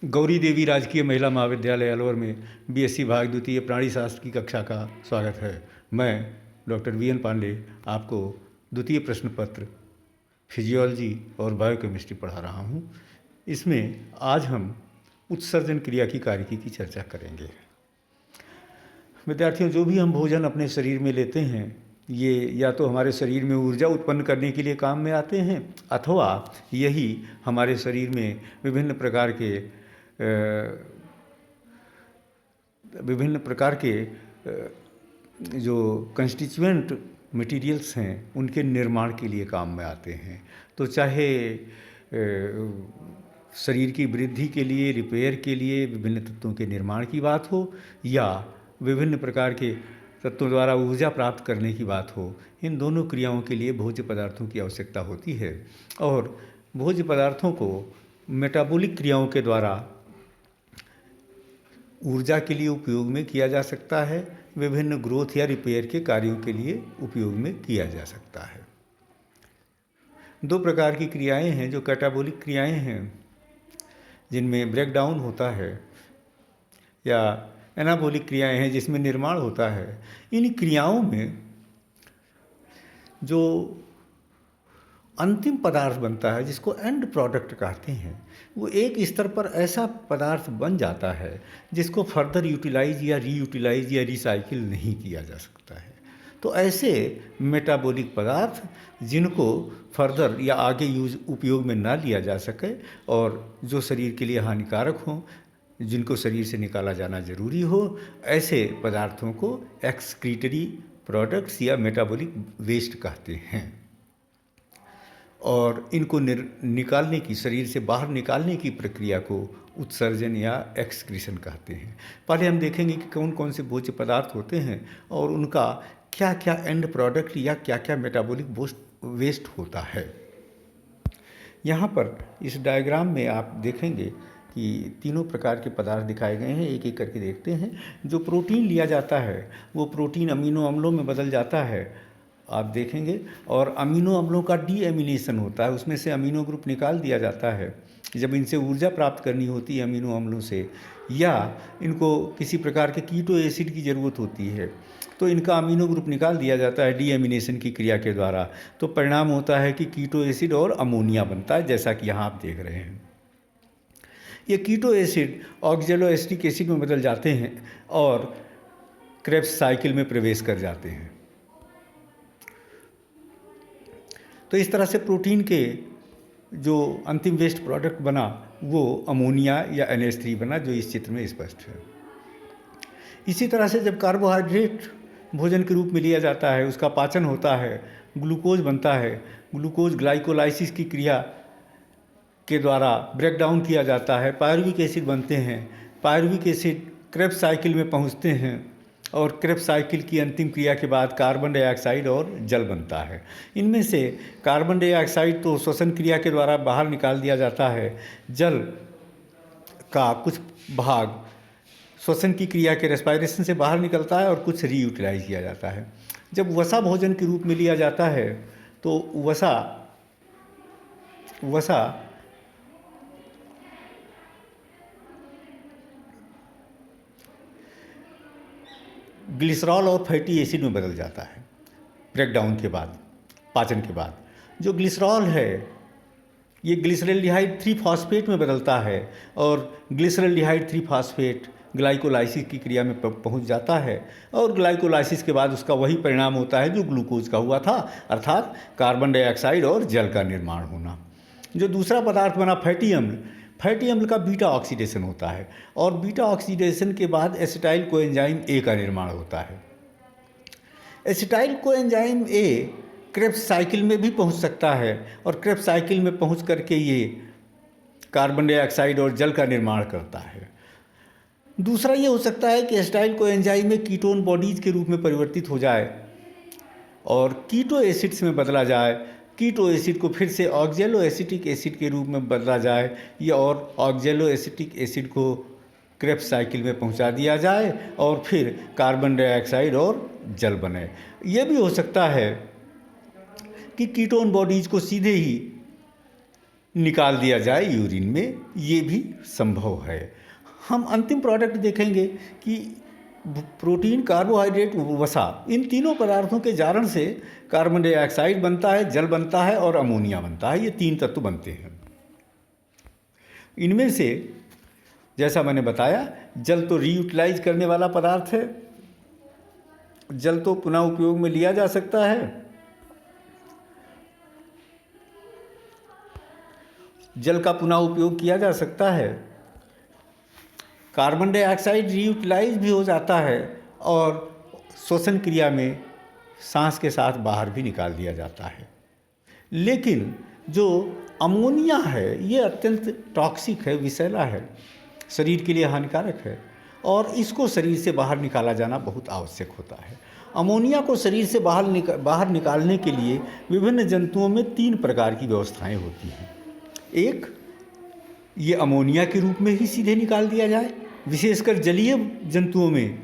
गौरी देवी राजकीय महिला महाविद्यालय अलवर में बीएससी भाग द्वितीय प्राणी शास्त्र की कक्षा का स्वागत है। मैं डॉक्टर वीएन पांडे आपको द्वितीय प्रश्न पत्र फिजियोलॉजी और बायोकेमिस्ट्री पढ़ा रहा हूँ। इसमें आज हम उत्सर्जन क्रिया की कार्यकी की चर्चा करेंगे। विद्यार्थियों, जो भी हम भोजन अपने शरीर में लेते हैं ये या तो हमारे शरीर में ऊर्जा उत्पन्न करने के लिए काम में आते हैं अथवा यही हमारे शरीर में विभिन्न प्रकार के जो कंस्टिट्यूएंट मटेरियल्स हैं उनके निर्माण के लिए काम में आते हैं। तो चाहे शरीर की वृद्धि के लिए, रिपेयर के लिए, विभिन्न तत्वों के निर्माण की बात हो या विभिन्न प्रकार के तत्वों द्वारा ऊर्जा प्राप्त करने की बात हो, इन दोनों क्रियाओं के लिए भोज्य पदार्थों की आवश्यकता होती है। और भोज्य पदार्थों को मेटाबॉलिक क्रियाओं के द्वारा ऊर्जा के लिए उपयोग में किया जा सकता है, विभिन्न ग्रोथ या रिपेयर के कार्यों के लिए उपयोग में किया जा सकता है। दो प्रकार की क्रियाएं हैं जो कैटाबॉलिक क्रियाएं हैं, जिनमें ब्रेक डाउन होता है, या एनाबॉलिक क्रियाएं हैं जिसमें निर्माण होता है। इन क्रियाओं में जो अंतिम पदार्थ बनता है, जिसको एंड प्रोडक्ट कहते हैं, वो एक स्तर पर ऐसा पदार्थ बन जाता है जिसको फर्दर यूटिलाइज या रीयूटिलाइज या रिसाइकिल नहीं किया जा सकता है। तो ऐसे मेटाबॉलिक पदार्थ जिनको फर्दर या आगे उपयोग में ना लिया जा सके और जो शरीर के लिए हानिकारक हों, जिनको शरीर से निकाला जाना जरूरी हो, ऐसे पदार्थों को एक्सक्रीटरी प्रोडक्ट्स या मेटाबॉलिक वेस्ट कहते हैं। और इनको निकालने की, शरीर से बाहर निकालने की प्रक्रिया को उत्सर्जन या एक्सक्रीशन कहते हैं। पहले हम देखेंगे कि कौन कौन से भोज्य पदार्थ होते हैं और उनका क्या क्या एंड प्रोडक्ट या क्या क्या मेटाबॉलिक वेस्ट होता है। यहाँ पर इस डायग्राम में आप देखेंगे कि तीनों प्रकार के पदार्थ दिखाए गए हैं। एक एक करके देखते हैं। जो प्रोटीन लिया जाता है वो प्रोटीन अमीनो अम्लों में बदल जाता है, आप देखेंगे, और अमीनो अम्लों का डीएमिनेशन होता है, उसमें से अमीनो ग्रुप निकाल दिया जाता है। जब इनसे ऊर्जा प्राप्त करनी होती है अमीनो अम्लों से, या इनको किसी प्रकार के कीटो एसिड की ज़रूरत होती है, तो इनका अमीनो ग्रुप निकाल दिया जाता है डीएमिनेशन की क्रिया के द्वारा। तो परिणाम होता है कि कीटो एसिड और अमोनिया बनता है, जैसा कि यहाँ आप देख रहे हैं। ये कीटो एसिड ऑक्जेलोएसिटिक एसिड में बदल जाते हैं और क्रेब्स साइकिल में प्रवेश कर जाते हैं। तो इस तरह से प्रोटीन के जो अंतिम वेस्ट प्रोडक्ट बना वो अमोनिया या NH3 बना, जो इस चित्र में स्पष्ट है। इसी तरह से जब कार्बोहाइड्रेट भोजन के रूप में लिया जाता है, उसका पाचन होता है, ग्लूकोज बनता है। ग्लूकोज ग्लाइकोलाइसिस की क्रिया के द्वारा ब्रेक डाउन किया जाता है, पायरुविक एसिड बनते हैं। पायरुविक एसिड क्रेब्स साइकिल में पहुंचते हैं और क्रेब्स साइकिल की अंतिम क्रिया के बाद कार्बन डाइऑक्साइड और जल बनता है। इनमें से कार्बन डाइऑक्साइड तो श्वसन क्रिया के द्वारा बाहर निकाल दिया जाता है, जल का कुछ भाग श्वसन की क्रिया के रेस्पायरेशन से बाहर निकलता है और कुछ रीयूटिलाइज किया जाता है। जब वसा भोजन के रूप में लिया जाता है तो वसा ग्लिसरॉल और फैटी एसिड में बदल जाता है ब्रेकडाउन के बाद, पाचन के बाद। जो ग्लिसरॉल है ये ग्लिसरल्डिहाइड 3 फॉस्फेट में बदलता है और ग्लिसरल्डिहाइड 3 फॉस्फेट ग्लाइकोलाइसिस की क्रिया में पहुंच जाता है और ग्लाइकोलाइसिस के बाद उसका वही परिणाम होता है जो ग्लूकोज का हुआ था, अर्थात कार्बन डाइऑक्साइड और जल का निर्माण होना। जो दूसरा पदार्थ बना फैटी अम्ल का बीटा ऑक्सीडेशन होता है और बीटा ऑक्सीडेशन के बाद एसिटाइल कोएंजाइम ए का निर्माण होता है। Acetyl coenzyme A Krebs cycle में भी पहुंच सकता है और क्रेब्स साइकिल में पहुंच करके ये कार्बन डाइऑक्साइड और जल का निर्माण करता है। दूसरा ये हो सकता है कि एसिटाइल कोएंजाइम में कीटोन बॉडीज के रूप में परिवर्तित हो जाए और कीटो एसिड्स में बदला जाए। कीटो एसिड को फिर से ऑक्जेलो एसिटिक एसिड के रूप में बदला जाए या और ऑक्जेलो एसिटिक एसिड को क्रेब्स साइकिल में पहुंचा दिया जाए और फिर कार्बन डाइऑक्साइड और जल बने। यह भी हो सकता है कि कीटोन बॉडीज को सीधे ही निकाल दिया जाए यूरिन में, ये भी संभव है। हम अंतिम प्रोडक्ट देखेंगे कि प्रोटीन, कार्बोहाइड्रेट, वसा, इन तीनों पदार्थों के जारण से कार्बन डाइऑक्साइड बनता है, जल बनता है और अमोनिया बनता है। ये तीन तत्व बनते हैं। इनमें से जैसा मैंने बताया, जल तो रीयूटिलाइज करने वाला पदार्थ है, जल तो पुनः उपयोग में लिया जा सकता है। जल का पुनः उपयोग किया जा सकता है। कार्बन डाइऑक्साइड रीयूटिलाइज भी हो जाता है और श्वसन क्रिया में सांस के साथ बाहर भी निकाल दिया जाता है। लेकिन जो अमोनिया है ये अत्यंत टॉक्सिक है, विषैला है, शरीर के लिए हानिकारक है और इसको शरीर से बाहर निकाला जाना बहुत आवश्यक होता है। अमोनिया को शरीर से बाहर निकालने के लिए विभिन्न जंतुओं में 3 प्रकार की व्यवस्थाएं होती हैं। एक, ये अमोनिया के रूप में ही सीधे निकाल दिया जाए, विशेषकर जलीय जंतुओं में,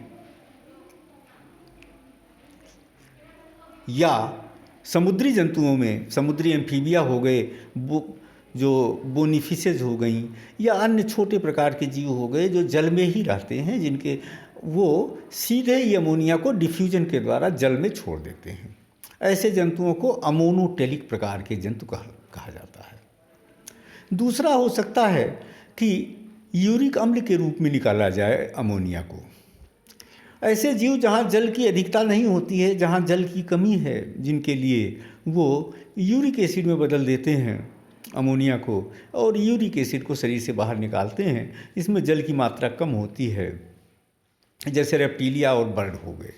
या समुद्री जंतुओं में, समुद्री एम्फीबिया हो गए, जो बोनीफिशेज हो गई, या अन्य छोटे प्रकार के जीव हो गए जो जल में ही रहते हैं, जिनके वो सीधे ही अमोनिया को डिफ्यूजन के द्वारा जल में छोड़ देते हैं। ऐसे जंतुओं को अमोनोटेलिक प्रकार के जंतु कहा जाता है। दूसरा हो सकता है कि यूरिक अम्ल के रूप में निकाला जाए अमोनिया को। ऐसे जीव जहाँ जल की अधिकता नहीं होती है, जहाँ जल की कमी है, जिनके लिए वो यूरिक एसिड में बदल देते हैं अमोनिया को और यूरिक एसिड को शरीर से बाहर निकालते हैं। इसमें जल की मात्रा कम होती है, जैसे रेप्टीलिया और बर्ड हो गए,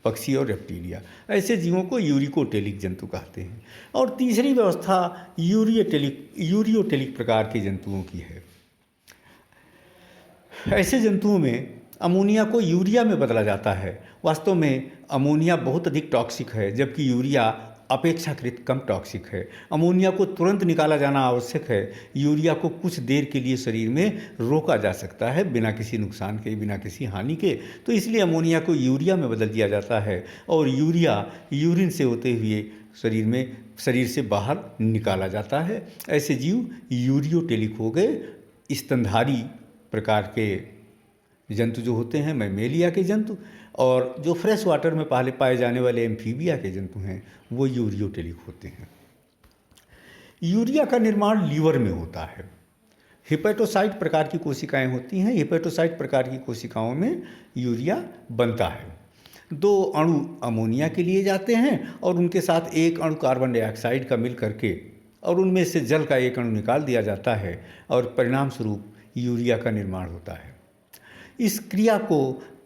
पक्षी और रेप्टीलिया। ऐसे जीवों को यूरिकोटेलिक जंतु कहते हैं। और तीसरी व्यवस्था यूरियोटेलिक प्रकार के जंतुओं की है। ऐसे जंतुओं में अमोनिया को यूरिया में बदला जाता है। वास्तव में अमोनिया बहुत अधिक टॉक्सिक है, जबकि यूरिया अपेक्षाकृत कम टॉक्सिक है। अमोनिया को तुरंत निकाला जाना आवश्यक है। यूरिया को कुछ देर के लिए शरीर में रोका जा सकता है बिना किसी नुकसान के, बिना किसी हानि के। तो इसलिए अमोनिया को यूरिया में बदल दिया जाता है और यूरिया यूरिन से होते हुए शरीर से बाहर निकाला जाता है। ऐसे जीव यूरियोटेलिक हो गए। स्तनधारी प्रकार के जंतु जो होते हैं, मैमेलिया के जंतु, और जो फ्रेश वाटर में पाए जाने वाले एम्फीबिया के जंतु हैं, वो यूरियोटेलिक होते हैं। यूरिया का निर्माण लीवर में होता है। हिपेटोसाइट प्रकार की कोशिकाएं होती हैं। हिपेटोसाइट प्रकार की कोशिकाओं में यूरिया बनता है। 2 अणु अमोनिया के लिए जाते हैं और उनके साथ 1 अणु कार्बन डाइऑक्साइड का मिल करके, और उनमें से जल का 1 अणु निकाल दिया जाता है और परिणाम स्वरूप यूरिया का निर्माण होता है। इस क्रिया को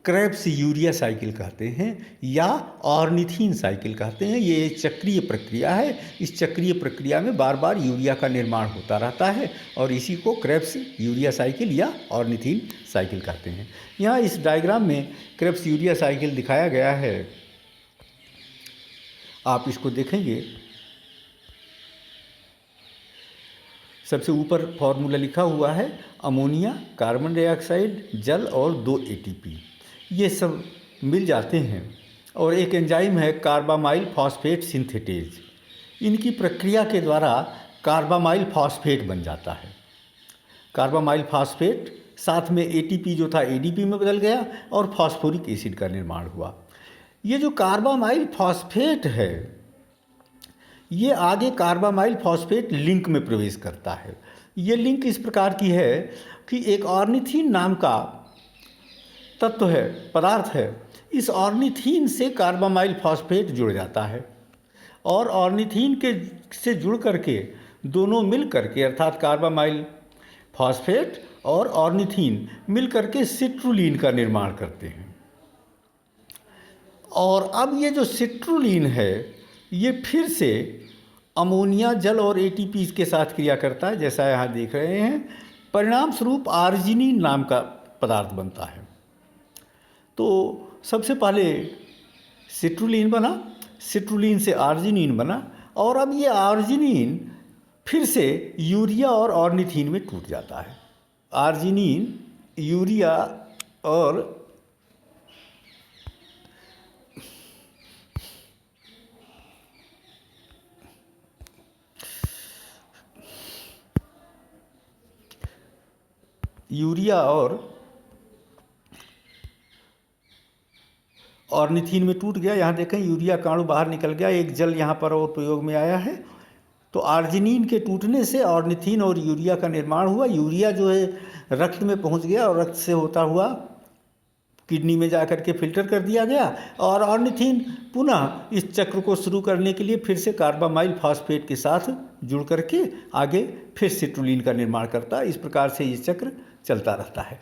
क्रेब्स यूरिया साइकिल कहते हैं या ऑर्निथीन साइकिल कहते हैं। ये एक चक्रीय प्रक्रिया है। इस चक्रीय प्रक्रिया में बार बार यूरिया का निर्माण होता रहता है और इसी को क्रेब्स यूरिया साइकिल या ऑर्निथीन साइकिल कहते हैं। यहाँ इस डायग्राम में क्रेब्स यूरिया साइकिल दिखाया गया है। आप इसको देखेंगे, सबसे ऊपर फॉर्मूला लिखा हुआ है अमोनिया, कार्बन डाइऑक्साइड, जल और 2 ATP। ये सब मिल जाते हैं और एक एंजाइम है कार्बामाइल फॉस्फेट सिंथेटेज। इनकी प्रक्रिया के द्वारा कार्बामाइल फॉस्फेट बन जाता है। कार्बामाइल फॉस्फेट साथ में ATP जो था ADP में बदल गया और फॉस्फोरिक एसिड का निर्माण हुआ। ये जो कार्बामाइल फॉस्फेट है, ये आगे कार्बामाइल फॉस्फेट लिंक में प्रवेश करता है। ये लिंक इस प्रकार की है कि एक ऑर्निथीन नाम का तत्व है, पदार्थ है। इस ऑर्निथीन से कार्बामाइल फॉस्फेट जुड़ जाता है और ऑर्निथीन के से जुड़ करके दोनों मिल करके, अर्थात कार्बामाइल फॉस्फेट और ऑर्निथीन मिल करके सिट्रुलिन का निर्माण करते हैं। और अब ये जो सिट्रुलिन है, ये फिर से अमोनिया, जल और ATP के साथ क्रिया करता है, जैसा यहाँ देख रहे हैं। परिणाम स्वरूप आर्जिनिन नाम का पदार्थ बनता है। तो सबसे पहले सिट्रुलिन बना, सिट्रुलिन से आर्जिनिन बना और अब ये आर्जिनिन फिर से यूरिया और ऑर्निथीन में टूट जाता है। आर्जिनिन, यूरिया और यूरिया और ऑर्निथीन में टूट गया। यहाँ देखें यूरिया काणु बाहर निकल गया, एक जल यहाँ पर और प्रयोग में आया है। तो आर्जिनिन के टूटने से ऑर्निथीन और यूरिया का निर्माण हुआ। यूरिया जो है रक्त में पहुँच गया और रक्त से होता हुआ किडनी में जा कर के फिल्टर कर दिया गया, और ऑर्निथीन पुनः इस चक्र को शुरू करने के लिए फिर से कार्बामाइल फॉस्फेट के साथ जुड़ करके आगे फिर सिट्रुलिन का निर्माण करता है। इस प्रकार से ये चक्र चलता रहता है।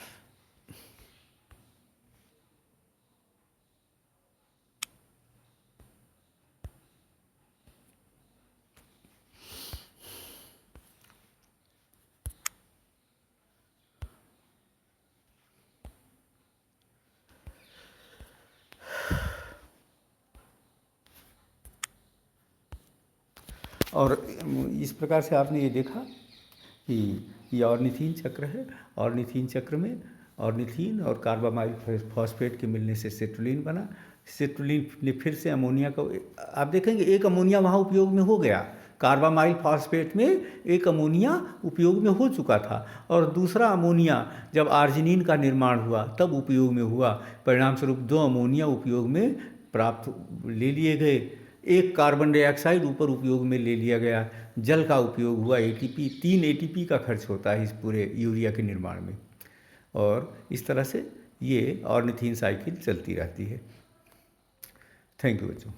और इस प्रकार से आपने ये देखा कि ये ऑर्निथीन चक्र है। ऑर्निथीन चक्र में ऑर्निथीन और कार्बामाइल फॉस्फेट के मिलने से सिट्रुलिन बना। सिट्रुलिन ने फिर से अमोनिया को, आप देखेंगे एक अमोनिया वहाँ उपयोग में हो गया, कार्बामाइल फॉस्फेट में एक अमोनिया उपयोग में हो चुका था, और दूसरा अमोनिया जब आर्जिनिन का निर्माण हुआ तब उपयोग में हुआ। परिणाम स्वरूप 2 अमोनिया उपयोग में प्राप्त ले लिए गए। एक कार्बन डाइऑक्साइड ऊपर उपयोग में ले लिया गया, जल का उपयोग हुआ, एटीपी 3 एटीपी का खर्च होता है इस पूरे यूरिया के निर्माण में। और इस तरह से ये ऑर्निथीन साइकिल चलती रहती है। थैंक यू बच्चों।